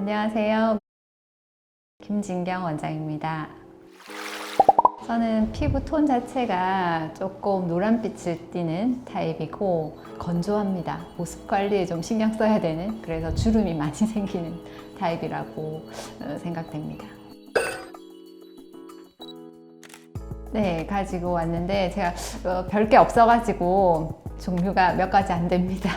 안녕하세요. 김진경 원장입니다. 저는 피부 톤 자체가 조금 노란빛을 띠는 타입이고 건조합니다. 보습 관리에 좀 신경 써야 되는, 그래서 주름이 많이 생기는 타입이라고 생각됩니다. 네, 가지고 왔는데 제가 별게 없어가지고 종류가 몇 가지 안 됩니다.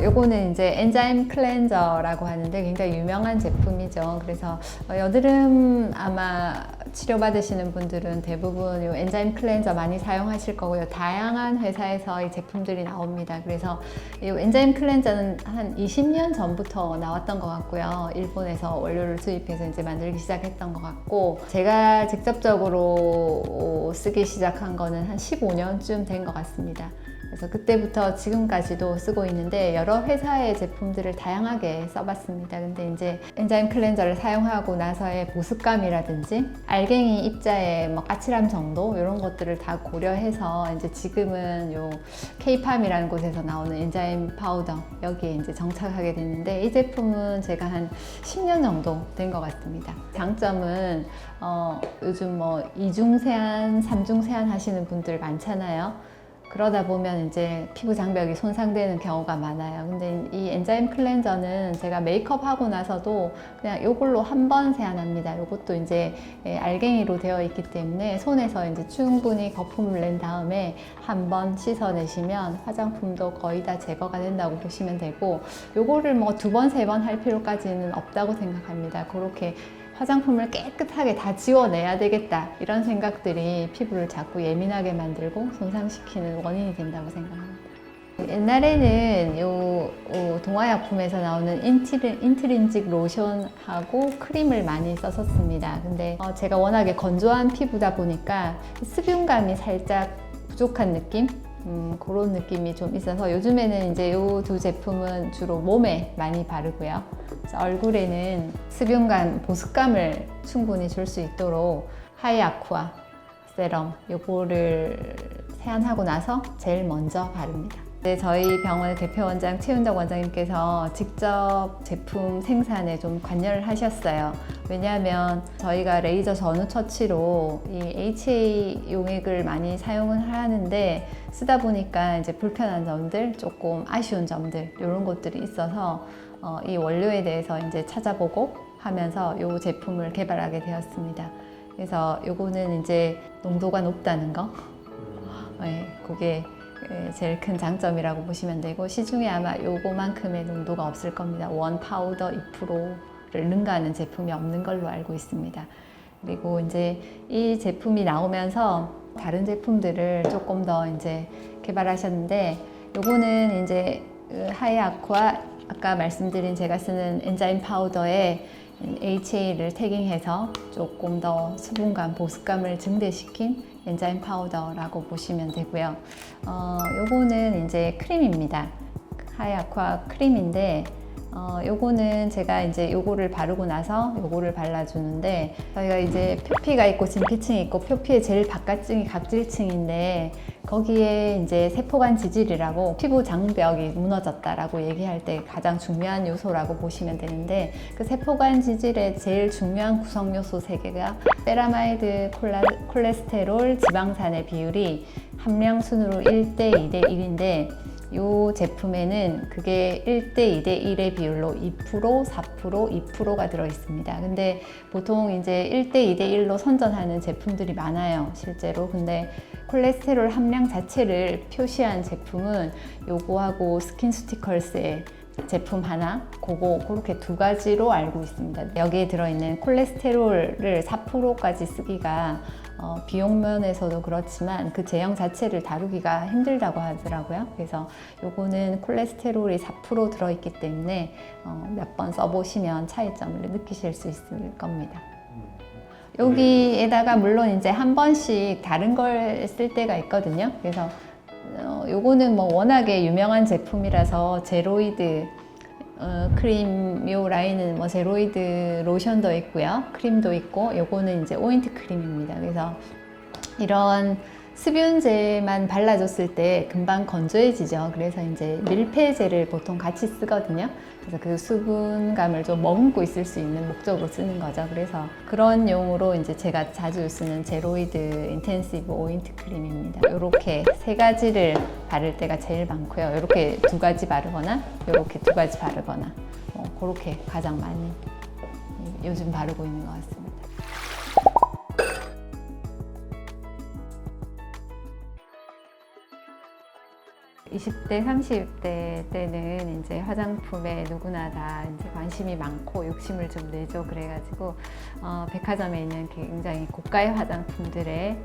요거는 이제 엔자임 클렌저라고 하는데 굉장히 유명한 제품이죠. 그래서 여드름 아마 치료받으시는 분들은 대부분 이 엔자임 클렌저 많이 사용하실 거고요. 다양한 회사에서 이 제품들이 나옵니다. 그래서 이 엔자임 클렌저는 한 20년 전부터 나왔던 것 같고요. 일본에서 원료를 수입해서 이제 만들기 시작했던 것 같고, 제가 직접적으로 쓰기 시작한 거는 한 15년쯤 된 것 같습니다. 그래서 그때부터 지금까지도 쓰고 있는데 여러 회사의 제품들을 다양하게 써봤습니다. 근데 이제 엔자임 클렌저를 사용하고 나서의 보습감이라든지 알갱이 입자의 뭐 까칠함 정도 이런 것들을 다 고려해서 이제 지금은 요 K팜이라는 곳에서 나오는 엔자임 파우더 여기에 이제 정착하게 됐는데, 이 제품은 제가 한 10년 정도 된 것 같습니다. 장점은 요즘 뭐 2중 세안, 3중 세안 하시는 분들 많잖아요. 그러다 보면 이제 피부 장벽이 손상되는 경우가 많아요. 근데 이 엔자임 클렌저는 제가 메이크업 하고 나서도 그냥 이걸로 한 번 세안합니다. 이것도 이제 알갱이로 되어 있기 때문에 손에서 이제 충분히 거품을 낸 다음에 한 번 씻어내시면 화장품도 거의 다 제거가 된다고 보시면 되고, 요거를 뭐 두 번, 세 번 할 필요까지는 없다고 생각합니다. 그렇게 화장품을 깨끗하게 다 지워내야 되겠다, 이런 생각들이 피부를 자꾸 예민하게 만들고 손상시키는 원인이 된다고 생각합니다. 옛날에는 요 동화약품에서 나오는 인트린직 로션하고 크림을 많이 썼었습니다. 근데 제가 워낙에 건조한 피부다 보니까 수분감이 살짝 부족한 느낌? 그런 느낌이 좀 있어서 요즘에는 이제 이 두 제품은 주로 몸에 많이 바르고요. 얼굴에는 수분감, 보습감을 충분히 줄 수 있도록 하이아쿠아 세럼 요거를 세안하고 나서 제일 먼저 바릅니다. 저희 병원의 대표 원장 최윤덕 원장님께서 직접 제품 생산에 좀 관여를 하셨어요. 왜냐하면 저희가 레이저 전후 처치로 이 HA 용액을 많이 사용을 하는데, 쓰다 보니까 이제 불편한 점들, 조금 아쉬운 점들 이런 것들이 있어서 이 원료에 대해서 이제 찾아보고 하면서 이 제품을 개발하게 되었습니다. 그래서 요거는 이제 농도가 높다는 거, 네, 그게 제일 큰 장점이라고 보시면 되고, 시중에 아마 요거만큼의 농도가 없을 겁니다. 원 파우더 2%를 능가하는 제품이 없는 걸로 알고 있습니다. 그리고 이제 이 제품이 나오면서 다른 제품들을 조금 더 이제 개발하셨는데, 요거는 이제 하이아쿠아, 아까 말씀드린 제가 쓰는 엔자임 파우더에 HA를 태깅해서 조금 더 수분감, 보습감을 증대시킨 엔자임 파우더라고 보시면 되고요. 요거는 이제 크림입니다. 하이아쿠아 크림인데, 요거는 제가 이제 요거를 바르고 나서 요거를 발라주는데, 저희가 이제 표피가 있고 진피층이 있고, 표피의 제일 바깥층이 각질층인데, 거기에 이제 세포간 지질이라고 피부 장벽이 무너졌다라고 얘기할 때 가장 중요한 요소라고 보시면 되는데, 그 세포간 지질의 제일 중요한 구성 요소 3개가 세라마이드, 콜레스테롤, 지방산의 비율이 함량 순으로 1대 2대 1인데, 이 제품에는 그게 1대 2대 1의 비율로 2%, 4%, 2%가 들어있습니다. 근데 보통 이제 1대 2대 1로 선전하는 제품들이 많아요, 실제로. 근데 콜레스테롤 함량 자체를 표시한 제품은 요거하고 스킨스티컬스의 제품 하나, 그렇게 두 가지로 알고 있습니다. 여기에 들어있는 콜레스테롤을 4%까지 쓰기가 비용 면에서도 그렇지만 그 제형 자체를 다루기가 힘들다고 하더라고요. 그래서 요거는 콜레스테롤이 4% 들어있기 때문에 몇 번 써보시면 차이점을 느끼실 수 있을 겁니다. 여기에다가 물론 이제 한 번씩 다른 걸 쓸 때가 있거든요. 그래서 요거는 뭐 워낙에 유명한 제품이라서 제로이드 크림, 요 라인은 뭐 제로이드 로션도 있고요, 크림도 있고, 요거는 이제 오인트 크림입니다. 그래서 이런 수분제만 발라줬을 때 금방 건조해지죠. 그래서 이제 밀폐제를 보통 같이 쓰거든요. 그래서 그 수분감을 좀 머금고 있을 수 있는 목적으로 쓰는 거죠. 그래서 그런 용으로 이제 제가 자주 쓰는 제로이드 인텐시브 오인트 크림입니다. 이렇게 세 가지를 바를 때가 제일 많고요. 이렇게 두 가지 바르거나 이렇게 두 가지 바르거나 그렇게 가장 많이 요즘 바르고 있는 것 같습니다. 20대, 30대 때는 이제 화장품에 누구나 다 이제 관심이 많고 욕심을 좀 내죠. 그래가지고 백화점에 있는 굉장히 고가의 화장품들에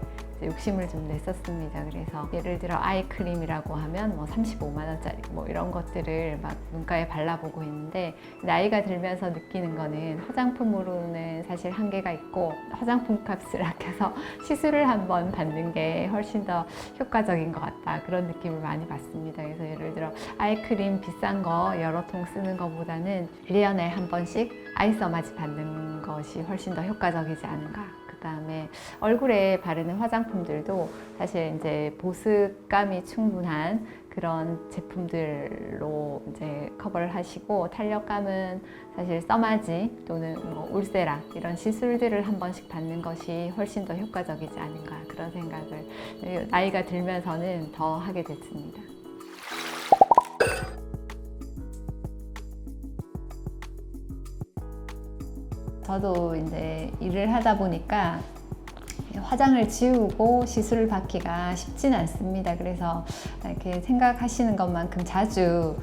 욕심을 좀 냈었습니다. 그래서 예를 들어 아이크림이라고 하면 뭐 35만 원짜리 뭐 이런 것들을 막 눈가에 발라보고 있는데, 나이가 들면서 느끼는 거는 화장품으로는 사실 한계가 있고 화장품 값을 아껴서 시술을 한번 받는 게 훨씬 더 효과적인 것 같다, 그런 느낌을 많이 받습니다. 그래서 예를 들어 아이크림 비싼 거 여러 통 쓰는 것보다는 1년에 한 번씩 아이서마지 받는 것이 훨씬 더 효과적이지 않은가. 그다음에 얼굴에 바르는 화장품들도 사실 이제 보습감이 충분한 그런 제품들로 이제 커버를 하시고, 탄력감은 사실 써마지 또는 뭐 울세라 이런 시술들을 한 번씩 받는 것이 훨씬 더 효과적이지 않은가, 그런 생각을 나이가 들면서는 더 하게 됐습니다. 저도 이제 일을 하다 보니까 화장을 지우고 시술을 받기가 쉽진 않습니다. 그래서 이렇게 생각하시는 것만큼 자주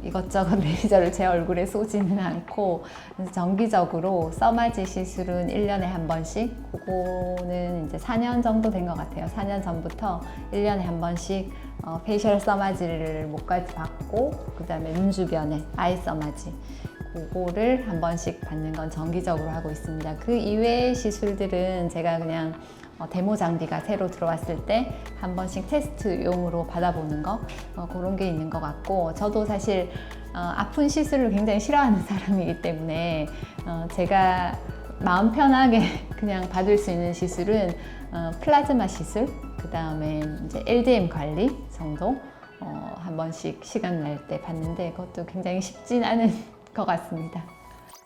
이것저것 레이저를 제 얼굴에 쏘지는 않고, 정기적으로 써마지 시술은 1년에 한 번씩, 그거는 이제 4년 정도 된 것 같아요. 4년 전부터 1년에 한 번씩 페이셜 써마지를 목까지 받고, 그 다음에 눈 주변에 아이 써마지 그거를 한 번씩 받는 건 정기적으로 하고 있습니다. 그 이외의 시술들은 제가 그냥 데모 장비가 새로 들어왔을 때 한 번씩 테스트용으로 받아보는 거, 그런 게 있는 것 같고, 저도 사실 아픈 시술을 굉장히 싫어하는 사람이기 때문에 제가 마음 편하게 그냥 받을 수 있는 시술은 플라즈마 시술, 그 다음에 이제 LDM 관리 정도 한 번씩 시간 날 때 받는데, 그것도 굉장히 쉽진 않은 것 같습니다.